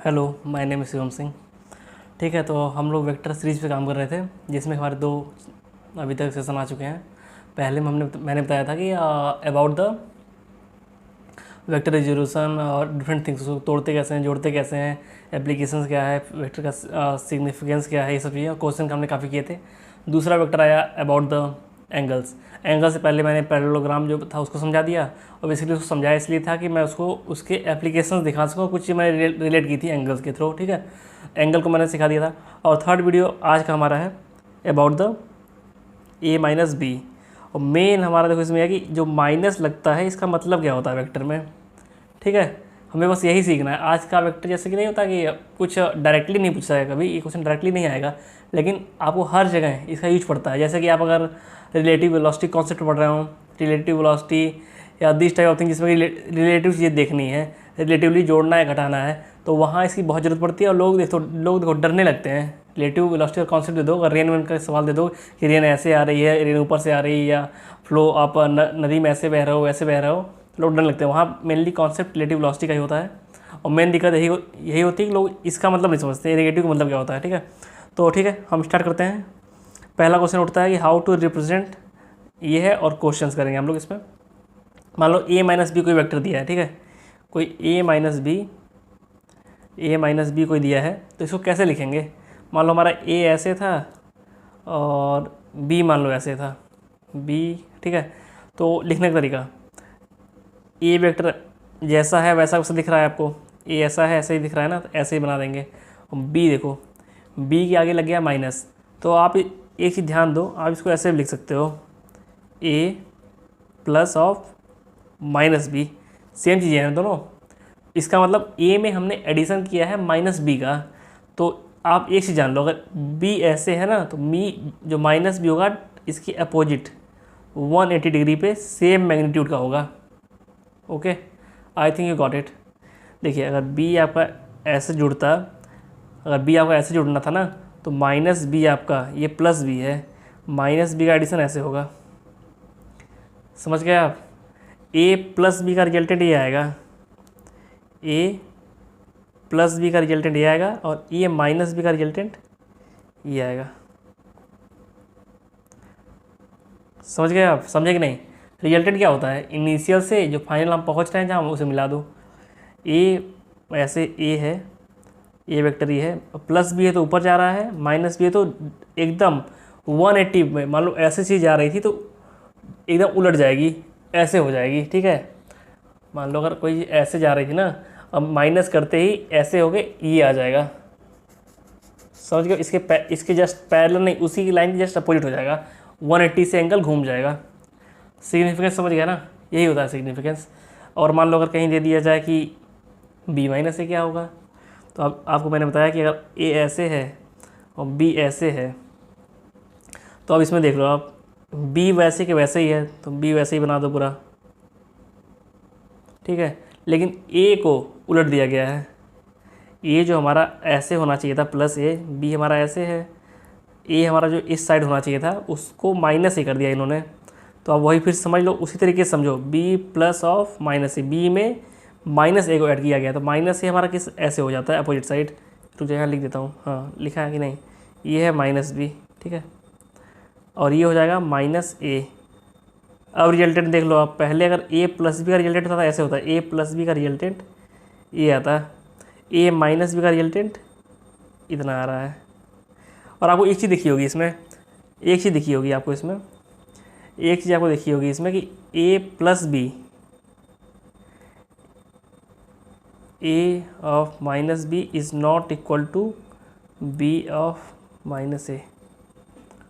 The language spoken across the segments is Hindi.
Hello, my name is Shivam Singh. ठीक है, तो हम लोग वेक्टर सीरीज़ पे काम कर रहे थे, जिसमें हमारे दो अभी तक सेशन आ चुके हैं। पहले में मैंने बताया था कि अबाउट द वेक्टर रेजोल्यूशन और डिफरेंट थिंग्स, उसको तोड़ते कैसे हैं, जोड़ते कैसे हैं, एप्लीकेशंस क्या है, वेक्टर का सिग्निफिकेंस क्या है, ये सब चीज़ें क्वेश्चन हमने काफ़ी किए थे। दूसरा वेक्टर आया अबाउट द एंगल्स। एंगल से पहले मैंने पैरेललोग्राम जो था उसको समझा दिया, और बेसिकली उसको समझाया इसलिए था कि मैं उसको उसके एप्लीकेशंस दिखा सकूँ। कुछ चीज़ मैंने रिलेट की थी एंगल्स के थ्रू। ठीक है, एंगल को मैंने सिखा दिया था। और थर्ड वीडियो आज का हमारा है about the A minus B. और मेन हमारा देखो इसमें है कि जो माइनस लगता है इसका मतलब क्या होता है वेक्टर में। ठीक है, हमें बस यही सीखना है। आज का वेक्टर जैसे कि नहीं होता कि कुछ डायरेक्टली नहीं पूछा है, कभी ये क्वेश्चन डायरेक्टली नहीं आएगा, लेकिन आपको हर जगह इसका यूज पड़ता है। जैसे कि आप अगर रिलेटिव वेलोसिटी कॉन्सेप्ट पढ़ रहे हो, रिलेटिव वेलोसिटी या दिस टाइप ऑफ थिंग जिसमें रिलेटिव चीज़ें देखनी है, रिलेटिवली जोड़ना है घटाना है, तो वहाँ इसकी बहुत ज़रूरत पड़ती है। और लोग देखो डरने लगते हैं। रिलेटिव वेलोसिटी का कॉन्सेप्ट दे दो, अगर रेन वेन का सवाल दे दो कि रेन ऐसे आ रही है, रेन ऊपर से आ रही है, या फ्लो आप नदी में ऐसे बह रहे हो, वैसे बह रहे हो, लोग डरने लगते हैं। वहाँ मेनली कॉन्सेप्ट रिलेटिव वेलोसिटी का ही होता है। और मेन दिक्कत यही होती है कि लोग इसका मतलब नहीं समझते, नेगेटिव का मतलब क्या होता है। ठीक है, तो ठीक है, हम स्टार्ट करते हैं। पहला क्वेश्चन उठता है कि हाउ टू रिप्रेजेंट, ये है, और क्वेश्चंस करेंगे हम लोग इसमें। मान लो ए माइनस बी कोई वेक्टर दिया है। ठीक है, कोई ए माइनस बी कोई दिया है, तो इसको कैसे लिखेंगे। मान लो हमारा ए ऐसे था और बी मान लो ऐसे था, बी। ठीक है, तो लिखने का तरीका, ए वेक्टर जैसा है वैसा वैसा दिख रहा है आपको, ए ऐसा है ऐसे ही दिख रहा है ना, तो ऐसे ही बना देंगे। और बी देखो, बी के आगे लग गया माइनस, तो आप एक चीज़ ध्यान दो, आप इसको ऐसे भी लिख सकते हो, A plus of minus B, same चीज़ें हैं दोनों। इसका मतलब ए में हमने एडिशन किया है माइनस बी का। तो आप एक चीज़ जान लो, अगर बी ऐसे है ना, तो मी जो माइनस बी होगा इसकी अपोजिट 180 डिग्री पे सेम मैग्नीट्यूड का होगा। Okay, I think you got it. देखिए, अगर बी आपका ऐसे जुड़ता, अगर बी आपका ऐसे जुड़ना था ना, तो माइनस बी आपका ये प्लस बी है, माइनस बी का एडिशन ऐसे होगा। समझ गए आप, ए प्लस बी का रिजल्टेंट ये आएगा, ए प्लस बी का रिजल्टेंट ये आएगा, और ए माइनस बी का रिजल्टेंट ये आएगा। समझ गए आप, समझे कि नहीं। रिजल्टेंट क्या होता है, इनिशियल से जो फाइनल हम पहुंच रहे हैं जहाँ उसे मिला दो। ए ऐसे ए है, ए वेक्टर ये है, प्लस बी है तो ऊपर जा रहा है, माइनस बी है तो एकदम 180 में, मान लो ऐसे चीज़ जा रही थी तो एकदम उलट जाएगी, ऐसे हो जाएगी। ठीक है, मान लो अगर कोई ऐसे जा रही थी ना, अब माइनस करते ही ऐसे हो गए, ये आ जाएगा। समझ गए, इसके जस्ट पैरेलल नहीं, उसी की लाइन के जस्ट अपोजिट हो जाएगा, 180 से एंगल घूम जाएगा। सिग्निफिकेंस समझ गया ना, यही होता है सिग्निफिकेंस। और मान लो अगर कहीं दे दिया जाए कि बी माइनस से क्या होगा, तो अब आपको मैंने बताया कि अगर ए ऐसे है और बी ऐसे है, तो अब इसमें देख लो आप, बी वैसे के वैसे ही है तो बी वैसे ही बना दो पूरा। ठीक है, लेकिन ए को उलट दिया गया है, ए जो हमारा ऐसे होना चाहिए था प्लस ए, बी हमारा ऐसे है, ए हमारा जो इस साइड होना चाहिए था उसको माइनस ही कर दिया इन्होंने। तो अब वही फिर समझ लो, उसी तरीके से समझो, B plus of minus A, B में माइनस ए को ऐड किया गया, तो माइनस ए हमारा किस ऐसे हो जाता है अपोजिट साइड। तो यहाँ लिख देता हूँ, हाँ लिखा है कि नहीं, ये है माइनस बी। ठीक है, और ये हो जाएगा माइनस ए। अब रिजल्टेंट देख लो आप, पहले अगर ए प्लस बी का रिजल्टेंट होता था ऐसे होता है, ए प्लस बी का रिजल्टेंट ये आता है, ए माइनस बी का रिजल्टेंट इतना आ रहा है। और आपको एक चीज़ दिखी होगी इसमें, एक चीज़ दिखी होगी आपको इसमें, एक चीज़ आपको देखी होगी इसमें कि A plus B, A of minus B is not equal to B of minus A.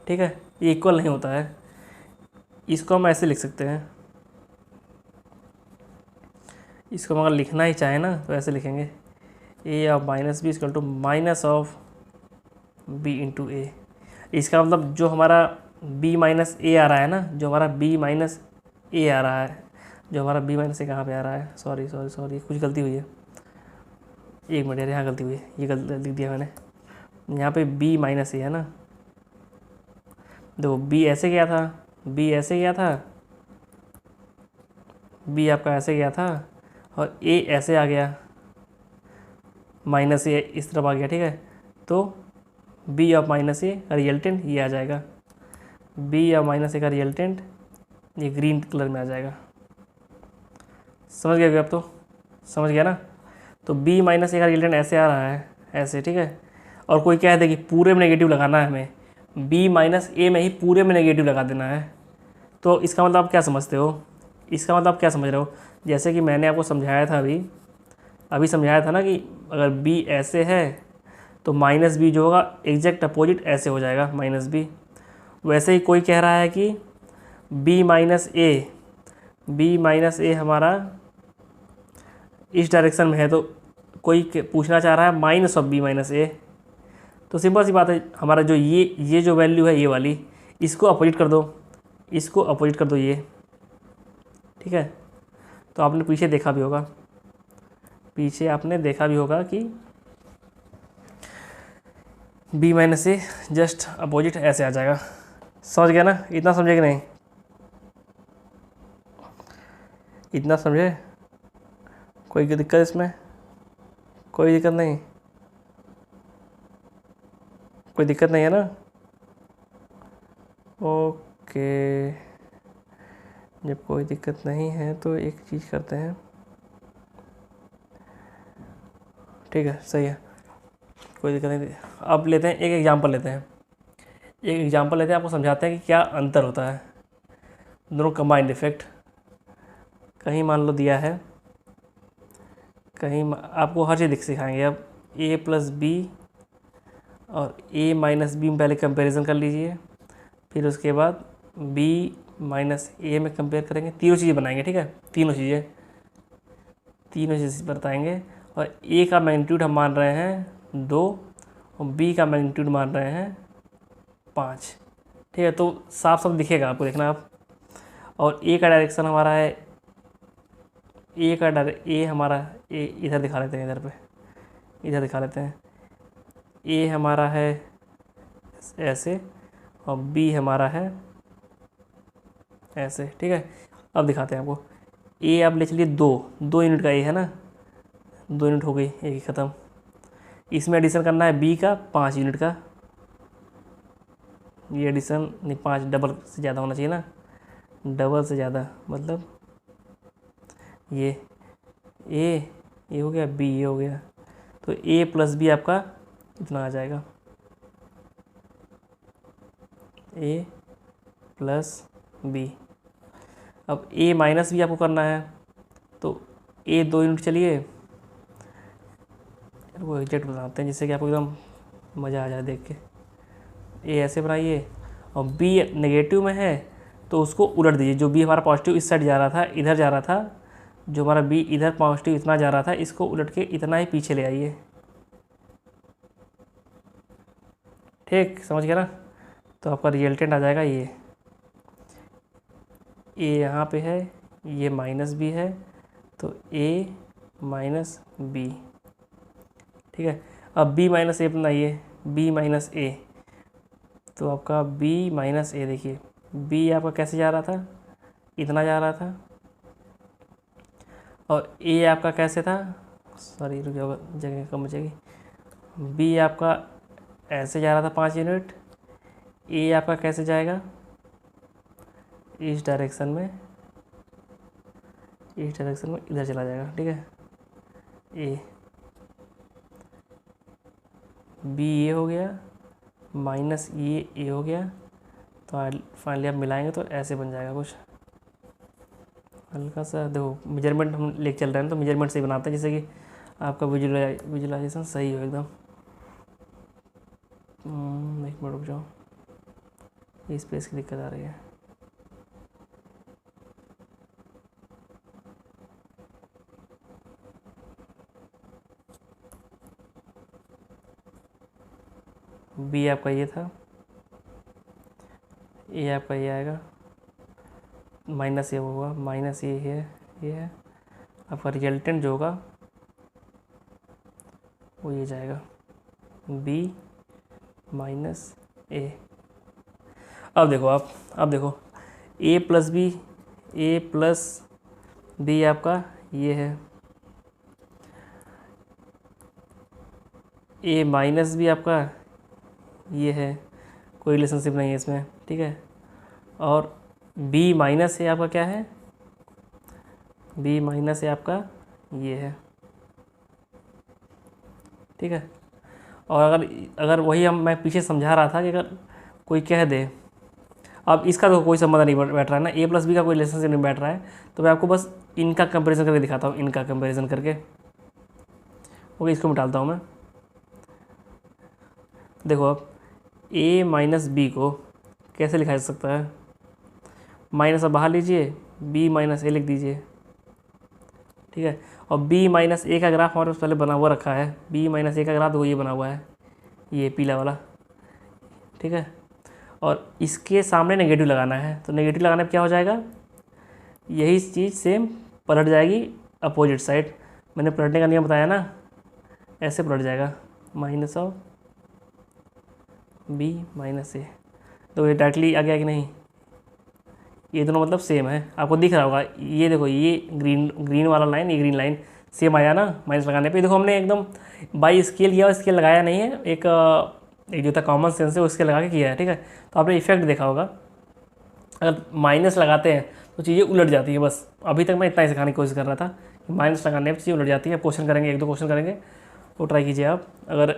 ठीक है, ये इक्वल नहीं होता है। इसको हम ऐसे लिख सकते हैं, इसको हम अगर लिखना ही चाहें ना तो ऐसे लिखेंगे, A of minus B equal to minus of B into A. इसका मतलब जो हमारा b माइनस ए आ रहा है ना, जो हमारा b माइनस ए आ रहा है, जो हमारा b माइनस ए कहाँ पे आ रहा है, सॉरी सॉरी सॉरी, कुछ गलती हुई है, एक मिनट यार, यहाँ गलती हुई है, ये गलती लिख दिया मैंने, यहाँ पे b माइनस ए है ना। देखो b ऐसे गया था, b ऐसे गया था, b आपका ऐसे गया था, और a ऐसे आ गया, माइनस ए इस तरफ आ गया, ठीक है। तो बी ऑफ माइनस ए का रिजल्टेंट ये आ जाएगा, बी ऑफ माइनस ए का रिजल्टेंट ये ग्रीन कलर में आ जाएगा। समझ गए अब तो, समझ गया ना। तो बी माइनस ए का रिजल्टेंट ऐसे आ रहा है, ऐसे, ठीक है। और कोई कह दे कि पूरे में नेगेटिव लगाना है हमें, बी माइनस ए में ही पूरे में नेगेटिव लगा देना है, तो इसका मतलब आप क्या समझते हो, इसका मतलब आप क्या समझ रहे हो। जैसे कि मैंने आपको समझाया था अभी समझाया था ना कि अगर बी ऐसे है तो माइनस बी जो होगा एग्जैक्ट अपोजिट ऐसे हो जाएगा माइनस बी। वैसे ही कोई कह रहा है कि बी माइनस ए हमारा इस डायरेक्शन में है, तो कोई पूछना चाह रहा है माइनस ऑफ बी माइनस ए। तो सिंपल सी बात है, हमारा जो ये जो वैल्यू है ये वाली, इसको अपोजिट कर दो, इसको अपोजिट कर दो ये, ठीक है। तो आपने पीछे देखा भी होगा, पीछे आपने देखा भी होगा कि बी माइनस ए जस्ट अपोजिट ऐसे आ जाएगा। समझ गया ना, इतना समझे कि नहीं, इतना समझे। कोई दिक्कत इसमें, कोई दिक्कत नहीं, कोई दिक्कत नहीं है ना। ओके, जब कोई दिक्कत नहीं है तो एक चीज़ करते हैं, ठीक है, सही है, कोई दिक्कत नहीं। अब लेते हैं एक एग्जांपल लेते हैं, आपको समझाते हैं कि क्या अंतर होता है दोनों कंबाइंड इफेक्ट। कहीं मान लो दिया है, कहीं आपको हर चीज़ सिखाएंगे। अब ए प्लस बी और ए माइनस बी में पहले कंपैरिजन कर लीजिए, फिर उसके बाद बी माइनस ए में कंपेयर करेंगे, तीनों चीज़ें बनाएंगे, ठीक है। तीनों चीज़ें बताएंगे। और ए का मैग्नीट्यूड हम मान रहे हैं 2 और बी का मैग्नीट्यूड मान रहे हैं 5, ठीक है। तो साफ साफ दिखेगा आपको, देखना आप। और ए का डायरेक्शन हमारा है, ए हमारा ए इधर दिखा लेते हैं, इधर दिखा लेते हैं। ए हमारा है ऐसे और बी हमारा है ऐसे, ठीक है। अब दिखाते हैं आपको। ए आप ले चलिए 2 यूनिट का ए है ना, 2 यूनिट हो गई, एक ही ख़त्म। इसमें एडिशन करना है बी का 5 यूनिट का, ये एडिशन नहीं 5 डबल से ज़्यादा होना चाहिए ना, डबल से ज़्यादा मतलब ये हो गया, बी ये हो गया। तो ए प्लस बी आपका इतना आ जाएगा, ए प्लस बी। अब ए माइनस बी आपको करना है, तो ए 2 यूनिट चलिए, वो एग्जैक्ट बनाते हैं जिससे कि आपको एकदम मज़ा आ जाए देख के। ए ऐसे बनाइए और बी नेगेटिव में है तो उसको उलट दीजिए, जो बी हमारा पॉजिटिव इस साइड जा रहा था, इधर जा रहा था, जो हमारा बी इधर पॉजिटिव इतना जा रहा था, इसको उलट के इतना ही पीछे ले आइए, ठीक, समझ गया ना। तो आपका रिजल्टेंट आ जाएगा ये यहाँ पे है, ये माइनस बी है, तो ए माइनस बी, ठीक है। अब बी माइनस ए बनाइए, बी माइनस ए, तो आपका बी माइनस ए देखिए, बी आपका कैसे जा रहा था, इतना जा रहा था, और ए आपका कैसे था, सॉरी रुक जाओ जगह कम बचेगी, बी आपका ऐसे जा रहा था 5 यूनिट, ए आपका कैसे जाएगा इस डायरेक्शन में, इधर चला जाएगा, ठीक है। ए बी ये हो गया, माइनस ये हो गया, तो फाइनली आप मिलाएंगे तो ऐसे बन जाएगा कुछ। हल्का सा देखो, मेजरमेंट हम लेके चल रहे हैं तो मेजरमेंट से ही बनाते हैं, जिससे कि आपका विजुलाइजेशन सही हो एकदम। एक मिनट रुक जाओ, ये स्पेस की दिक्कत आ रही है। बी आपका ये था, ए आपका ये आएगा, माइनस ये होगा, माइनस ये है, आपका रिजल्टेंट जो होगा वो ये जाएगा, बी माइनस ए। अब देखो ए प्लस बी आपका ये है, ए माइनस बी आपका ये है, कोई रिलेशनशिप नहीं है इसमें, ठीक है। और बी माइनस ए आपका क्या है, बी माइनस ए आपका ये है, ठीक है। और अगर अगर वही मैं पीछे समझा रहा था कि अगर कोई कह दे, अब इसका तो कोई संबंध नहीं बैठ रहा है ना, ए प्लस बी का कोई रिलेशनशिप नहीं बैठ रहा है, तो मैं आपको बस इनका कंपैरिजन करके दिखाता हूँ, इनका कंपैरिजन करके। ओके, इसको मिटाता हूँ मैं। देखो अब ए माइनस बी को कैसे लिखा जा सकता है, माइनस अब बाहर लीजिए, बी माइनस ए लिख दीजिए, ठीक है। और बी माइनस ए का ग्राफ हमारे पास पहले बना हुआ रखा है, बी माइनस ए का ग्राफ वो ये बना हुआ है, ये पीला वाला, ठीक है। और इसके सामने नेगेटिव लगाना है, तो नेगेटिव लगाने पर क्या हो जाएगा, यही चीज़ सेम पलट जाएगी अपोजिट साइड। मैंने पलटने का नियम बताया ना, ऐसे पलट जाएगा, माइनस ऑफ बी माइनस ए। तो ये डायरेक्टली आ गया कि नहीं, ये दोनों मतलब सेम है, आपको दिख रहा होगा। ये देखो, ये ग्रीन वाला लाइन, ये ग्रीन लाइन सेम आया ना माइनस लगाने पे। देखो हमने एकदम बाई स्केल किया, स्केल लगाया नहीं है, एक जो था कॉमन सेंस है उसके लगा के किया है, ठीक है। तो आपने इफेक्ट देखा होगा, अगर माइनस लगाते हैं तो चीज़ें उलट जाती है। बस अभी तक मैं इतना ही सिखाने की कोशिश कर रहा था कि माइनस लगाने पर चीज़ें उलट जाती है। अब क्वेश्चन करेंगे, एक दो क्वेश्चन करेंगे, वो ट्राई कीजिए आप। अगर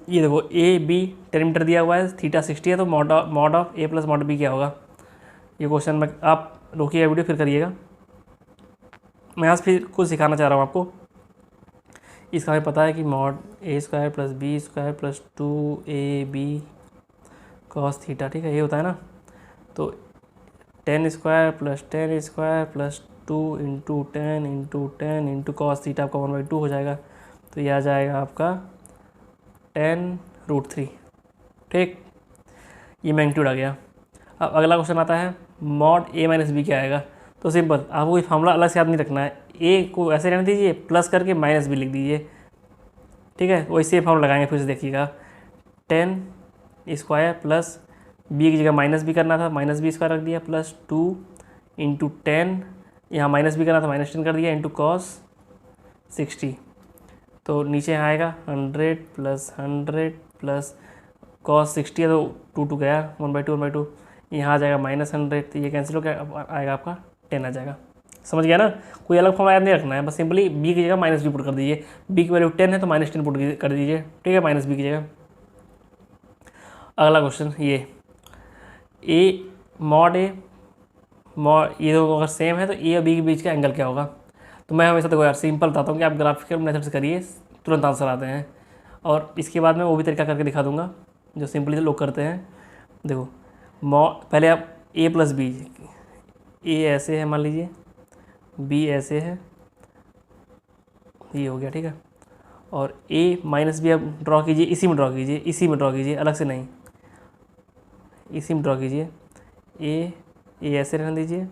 ये देखो ए बी टेरीमीटर दिया हुआ है, थीटा 60 है, तो mod of A plus mod B क्या होगा, ये क्वेश्चन में आप रोकिएगा वीडियो फिर करिएगा। मैं आज फिर कुछ सिखाना चाह रहा हूँ आपको। इसका हमें पता है कि mod A square plus B square plus 2ab cos theta, ठीक है, ये होता है ना। तो 10 square plus 10 square plus 2 into 10 into cos theta आपका 1/2 हो जाएगा। तो ये आ जाएगा आपका 10√3, ठीक, ये मैग्नीट्यूड आ गया। अब अगला क्वेश्चन आता है, मॉड ए माइनस बी क्या आएगा। तो सिंपल, आपको कोई फॉर्मूला अलग से याद नहीं रखना है, ए को ऐसे रहने दीजिए, प्लस करके माइनस बी लिख दीजिए, ठीक है। वैसे फॉर्मूला लगाएंगे, फिर से देखिएगा, 10 स्क्वायर प्लस बी की जगह माइनस बी करना था, माइनस बी स्क्वायर रख दिया, प्लस 2 इंटू 10, यहाँ माइनस बी करना था, -10 कर दिया, इंटू कॉस 60। तो नीचे आएगा 100 प्लस 100 प्लस कॉस 60 है, तो 2 गया, 1/2 यहाँ आ जाएगा -100, तो ये कैंसिल हो गया, आएगा आपका 10 आ जाएगा। समझ गया ना, कोई अलग फॉर्म याद नहीं रखना है, बस सिंपली बी की जगह माइनस बी पुट कर दीजिए, बी की वैल्यू 10 है तो -10 पुट कर दीजिए, ठीक है, माइनस बी की जगह। अगला क्वेश्चन, ये ए मॉड ये दो अगर सेम है तो ए और बी के बीच का एंगल क्या होगा। तो मैं हमेशा देखो यार सिंपल बताता हूँ कि आप ग्राफिकल मेथड से करिए, तुरंत आंसर आते हैं। और इसके बाद मैं वो भी तरीका करके दिखा दूंगा जो सिंपली लोग करते हैं। देखो पहले आप ए प्लस बी, ए ऐसे है मान लीजिए, बी ऐसे है, ये हो गया, ठीक है। और ए माइनस बी आप ड्रॉ कीजिए, इसी में ड्रॉ कीजिए, इसी में ड्रॉ कीजिए, अलग से नहीं, इसी में ड्रॉ कीजिए। ए ऐसे रहने दीजिए,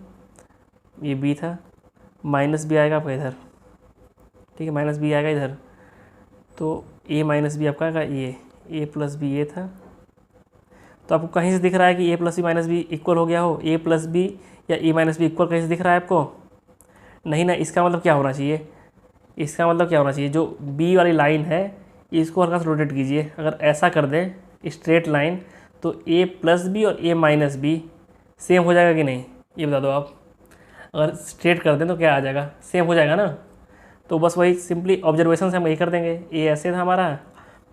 ये बी था, माइनस बी आएगा आपका इधर, ठीक है, माइनस बी आएगा इधर। तो ए माइनस बी आपका आएगा ये, ए प्लस बी ये था। तो आपको कहीं से दिख रहा है कि A plus B minus B equal हो गया हो, ए प्लस बी या ए माइनस बी इक्वल कहीं से दिख रहा है आपको, नहीं ना। इसका मतलब क्या होना चाहिए, इसका मतलब क्या होना चाहिए, जो बी वाली लाइन है इसको हल्का सा रोटेट कीजिए। अगर ऐसा कर दें स्ट्रेट लाइन, तो ए प्लस बी और ए माइनस बी सेम हो जाएगा कि नहीं, ये बता दो आप। अगर स्ट्रेट कर दें तो क्या आ जाएगा, सेम हो जाएगा ना। तो बस वही सिंपली ऑब्जर्वेशन से हम यही कर देंगे, ए ऐसे था हमारा,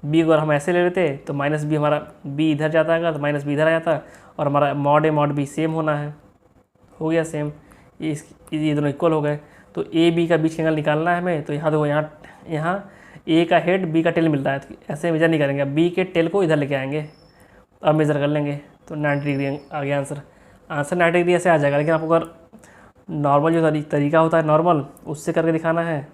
बी अगर हम ऐसे ले लेते तो माइनस बी हमारा, बी इधर जाता है तो माइनस बी इधर आ जाता, और हमारा mod A mod B same होना है, हो गया सेम, ये दोनों इक्वल हो गए। तो ए बी का बीच एंगल निकालना है हमें, तो यहाँ देखो, यहाँ ए का हेड बी का टेल मिलता है, तो ऐसे मेजर नहीं करेंगे, बी के टेल को इधर लेके आएंगे, अब मेज़र कर लेंगे, तो 90 डिग्री आ गया आंसर। 90 डिग्री ऐसे आ जाएगा। लेकिन आपको अगर नॉर्मल जो तरीका होता है नॉर्मल, उससे करके दिखाना है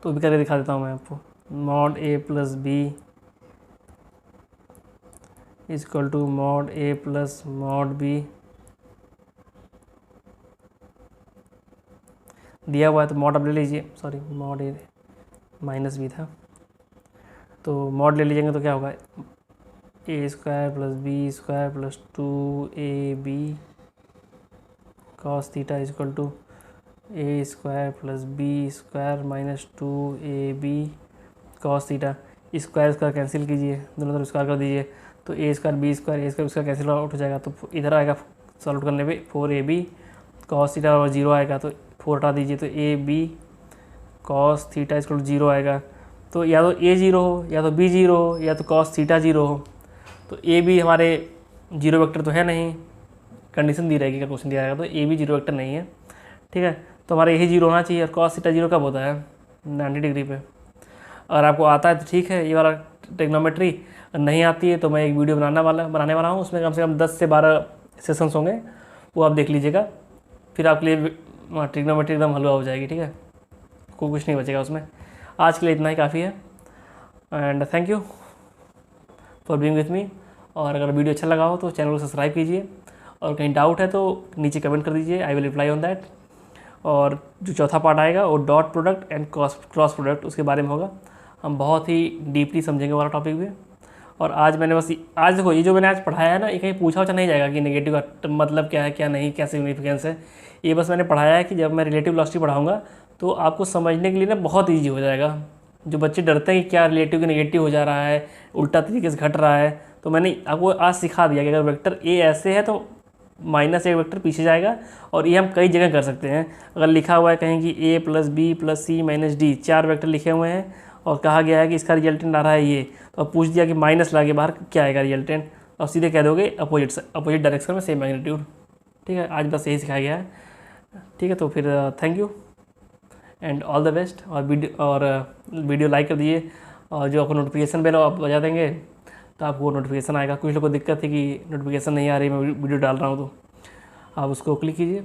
तो भी करके दिखा देता हूँ मैं आपको। Mod A plus B equal to mod A plus mod B दिया हुआ है, तो मॉड अब ले लीजिए, sorry mod A minus B था, तो मॉड ले लीजिएंगे तो क्या होगा, A square plus B square plus 2ab cos theta equal to A square plus B square minus 2ab cos theta. Square square cancel कीजिए, दोनों तरफ स्क्वायर कर दीजिए, तो A square B square cancel out हो जाएगा, तो इधर आएगा सॉल्व करने पे 4ab कॉस थीटा और 0 आएगा, तो 4 हटा दीजिए, तो ए बी कॉस थीटा इसको 0 आएगा। तो या तो ए 0 हो, या तो बी 0 हो, या तो कॉस थीटा 0 हो। तो ए बी हमारे 0 वेक्टर तो है नहीं, कंडीशन दी रहेगी, क्वेश्चन दिया रहेगा, तो ए बी 0 वेक्टर नहीं है, ठीक है। तो हमारा यही 0 होना चाहिए, और कॉस थीटा 0 कब होता है? 90 डिग्री पे। अगर आपको आता है तो ठीक है, ये वाला ट्रिग्नोमेट्री, नहीं आती है तो मैं एक वीडियो बनाने वाला हूँ, उसमें कम से कम 10 से 12 सेशंस होंगे, वो आप देख लीजिएगा, फिर आपके लिए ट्रिग्नोमेट्री एकदम हलवा हो जाएगी, ठीक है, कुछ नहीं बचेगा उसमें। आज के लिए इतना ही काफ़ी है, and thank you for being with me. और अगर वीडियो अच्छा लगा हो तो चैनल को सब्सक्राइब कीजिए, और कहीं डाउट है तो नीचे कमेंट कर दीजिए, I will reply on that. और जो चौथा पार्ट आएगा वो dot product and cross product, उसके बारे में होगा, हम बहुत ही डीपली समझेंगे वाला टॉपिक भी। और आज मैंने बस आज देखो, ये जो मैंने आज पढ़ाया है ना, ये कहीं पूछा नहीं जाएगा कि नेगेटिव का मतलब क्या है, क्या नहीं, क्या सिग्निफिकेंस है। ये बस मैंने पढ़ाया है कि जब मैं रिलेटिव वेलोसिटी पढ़ाऊँगा तो आपको समझने के लिए ना बहुत ईजी हो जाएगा। जो बच्चे डरते हैं कि क्या रिलेटिव की नेगेटिव हो जा रहा है, उल्टा तरीके से घट रहा है, तो मैंने आपको आज सिखा दिया कि अगर वेक्टर ए ऐसे है तो माइनस एक वेक्टर पीछे जाएगा, और ये हम कई जगह कर सकते हैं। अगर लिखा हुआ है कहीं कि A plus B plus C minus D, 4 vector लिखे हुए हैं, और कहा गया है कि इसका रिजल्टेंट आ रहा है ये, तो अब पूछ दिया कि माइनस ला के बाहर क्या आएगा रिजल्टेंट, और सीधे कह दोगे अपोजिट डायरेक्शन में सेम मैग्नीट्यूड, ठीक है। आज बस यही सिखाया गया है, ठीक है। तो फिर thank you and all the best, और वीडियो लाइक कर दीजिए, और जो आपको नोटिफिकेशन बेल आप बजा देंगे तो आपको नोटिफिकेशन आएगा। कुछ लोगों को दिक्कत है कि नोटिफिकेशन नहीं आ रही, मैं वीडियो डाल रहा हूँ, तो आप उसको क्लिक कीजिए,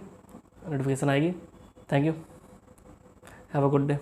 नोटिफिकेशन आएगी। Thank you, have a good day.